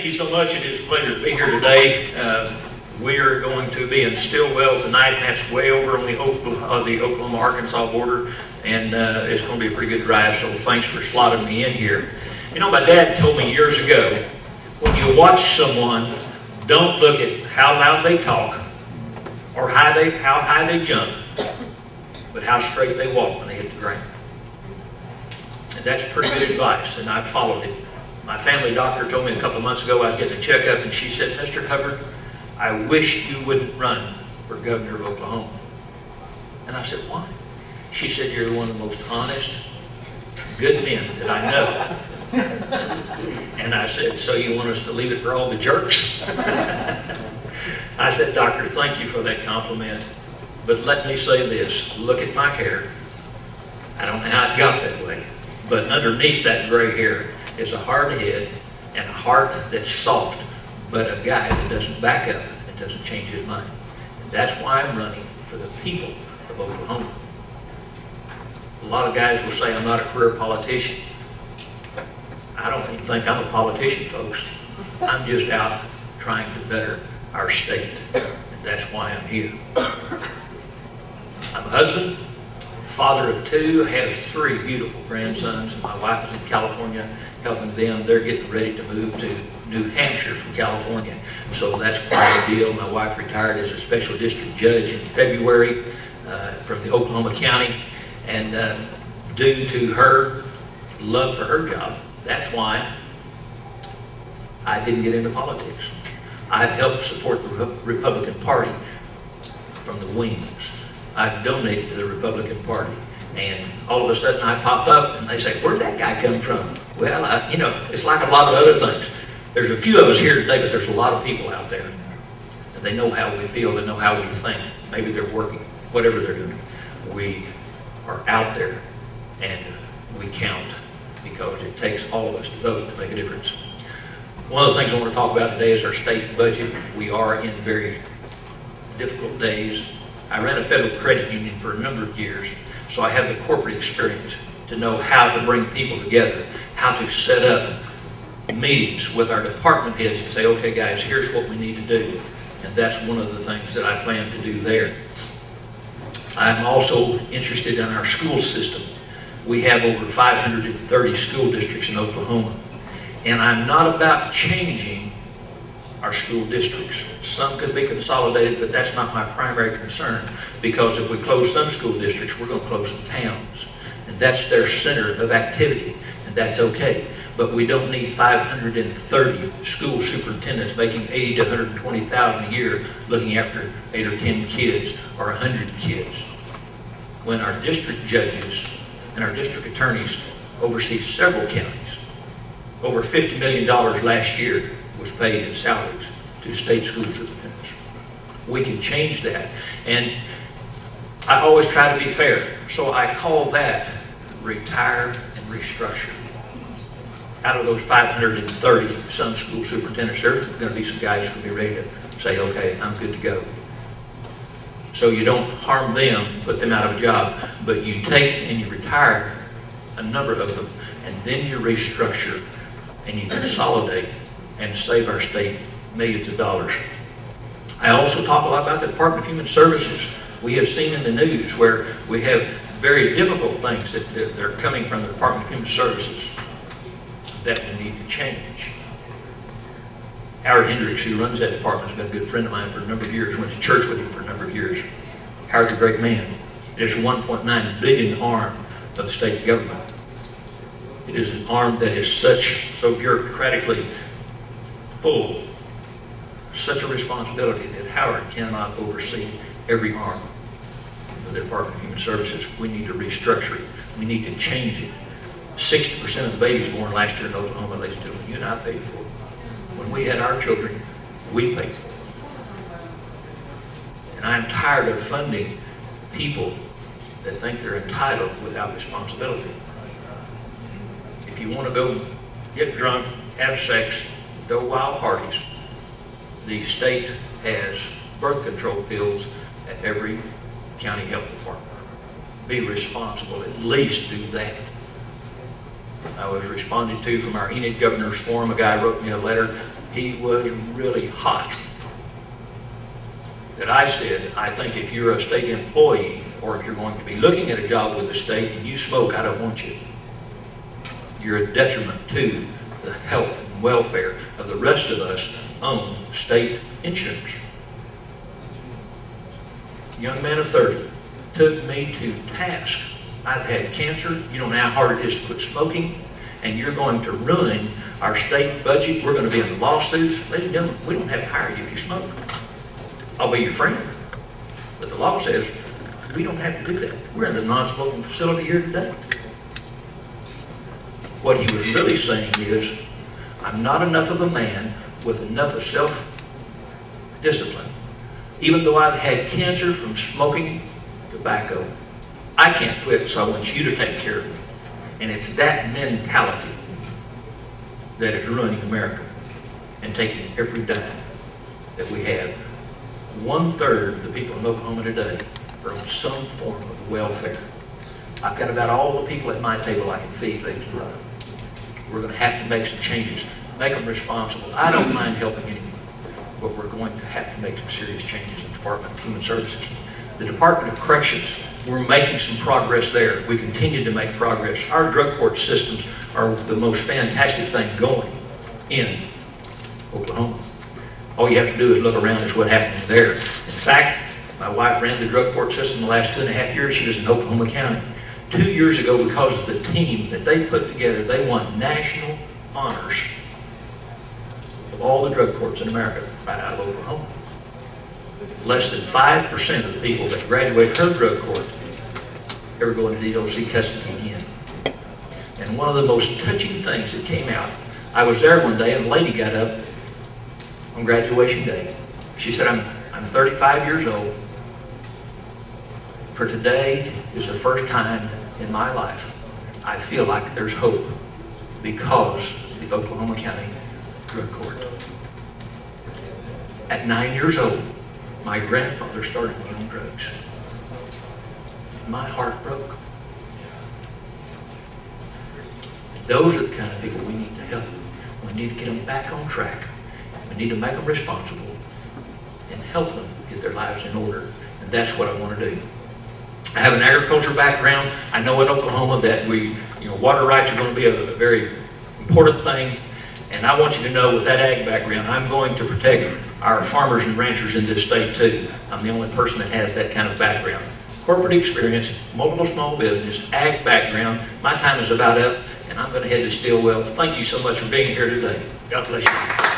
you so much. It is a pleasure to be here today. We are going to be in Stillwell tonight, and that's way over on the Oklahoma-Arkansas border, and it's going to be a pretty good drive, so thanks for slotting me in here. You know, my dad told me years ago, when you watch someone, don't look at how loud they talk or how high they jump, but how straight they walk when they hit the ground. And that's pretty good advice, and I've followed it. My family doctor told me a couple of months ago I was getting a checkup, and she said, "Mr. Hubbard, I wish you wouldn't run for governor of Oklahoma." And I said, "Why?" She said, "You're one of the most honest, good men that I know." And I said, "So you want us to leave it for all the jerks?" I said, "Doctor, thank you for that compliment. But let me say this, look at my hair. I don't know how it got that way, but underneath that gray hair is a hard head and a heart that's soft, but a guy that doesn't back up and doesn't change his mind. And that's why I'm running for the people of Oklahoma." A lot of guys will say I'm not a career politician. I don't even think I'm a politician, folks. I'm just out trying to better our state, and that's why I'm here. I'm a husband, father of two. I have 3 beautiful grandsons, and my wife is in California helping them. They're getting ready to move to New Hampshire from California, so that's quite a deal. My wife retired as a special district judge in February from the Oklahoma County, and due to her love for her job, that's why I didn't get into politics. I've helped support the Republican Party from the wings. I've donated to the Republican Party, and all of a sudden I pop up and they say, "Where'd that guy come from?" Well, you know, it's like a lot of other things. There's a few of us here today, but there's a lot of people out there, and they know how we feel, they know how we think. Maybe they're working, whatever they're doing. We are out there, and we count, because it takes all of us to vote to make a difference. One of the things I want to talk about today is our state budget. We are in very difficult days. I ran a federal credit union for a number of years, so I have the corporate experience to know how to bring people together, how to set up meetings with our department heads and say, "Okay guys, here's what we need to do." And that's one of the things that I plan to do there. I'm also interested in our school system. We have over 530 school districts in Oklahoma, and I'm not about changing our school districts. Some could be consolidated, but that's not my primary concern, because if we close some school districts, we're going to close some towns, and that's their center of activity, and that's okay. But we don't need 530 school superintendents making $80,000 to $120,000 a year looking after 8 or 10 kids or 100 kids, when our district judges and our district attorneys oversee several counties. Over $50 million last year was paid in salaries to state school superintendents. We can change that, and I always try to be fair, so I call that retire and restructure. Out of those 530 some school superintendents, there's going to be some guys who will be ready to say, "Okay, I'm good to go." So you don't harm them, put them out of a job, but you take and you retire a number of them, and then you restructure and you consolidate and save our state millions of dollars. I also talk a lot about the Department of Human Services. We have seen in the news where we have very difficult things that are coming from the Department of Human Services that we need to change. Howard Hendricks, who runs that department, has been a good friend of mine for a number of years. Went to church with him for a number of years. Howard's a great man. It is a $1.9 billion arm of the state government. It is an arm that is so bureaucratically full, such a responsibility that Howard cannot oversee every arm of the Department of Human Services. We need to restructure it. We need to change it. 60% of the babies born last year in Oklahoma, ladies and gentlemen, you and I paid for. When we had our children, we paid for. And I'm tired of funding people that think they're entitled without responsibility. If you want to go get drunk, have sex, throw wild parties, the state has birth control pills at every county health department. Be responsible, at least do that. I was responded to from our Enid Governor's Forum. A guy wrote me a letter. he was really hot. That I said, I think if you're a state employee, or if you're going to be looking at a job with the state and you smoke, I don't want you. You're a detriment to the health and welfare of the rest of us on state insurance. Young man of 30 took me to task. I've had cancer. You don't know how hard it is to quit smoking, and you're going to ruin our state budget. We're going to be in lawsuits. Ladies and gentlemen, we don't have to hire you if you smoke. I'll be your friend. But the law says we don't have to do that. We're in the non-smoking facility here today. What he was really saying is, I'm not enough of a man with enough of self-discipline. Even though I've had cancer from smoking tobacco, I can't quit, so I want you to take care of me. And it's that mentality that is ruining America and taking every dime that we have. 1/3 of the people in Oklahoma today are on some form of welfare. I've got about all the people at my table I can feed, ladies and gentlemen. We're going to have to make some changes, make them responsible. I don't mind helping anyone, but we're going to have to make some serious changes in the Department of Human Services. The Department of Corrections, we're making some progress there. We continue to make progress. Our drug court systems are the most fantastic thing going in Oklahoma. All you have to do is look around at what's happening there. In fact, my wife ran the drug court system the last 2.5 years. She was in Oklahoma County. 2 years ago, because of the team that they put together, they won national honors of all the drug courts in America right out of Oklahoma. Less than 5% of the people that graduate her drug court ever go into DOC custody again. And one of the most touching things that came out, I was there one day and a lady got up on graduation day. She said, I'm 35 years old. For today is the first time in my life I feel like there's hope because of the Oklahoma County Drug Court. At 9 years old, my grandfather started me on drugs. My heart broke. And those are the kind of people we need to help. We need to get them back on track. We need to make them responsible and help them get their lives in order. And that's what I want to do. I have an agriculture background. I know in Oklahoma that water rights are going to be a very important thing. And I want you to know with that ag background, I'm going to protect our farmers and ranchers in this state too. I'm the only person that has that kind of background. Corporate experience, multiple small business, ag background. My time is about up, and I'm going to head to Stillwell. Thank you so much for being here today. God bless you.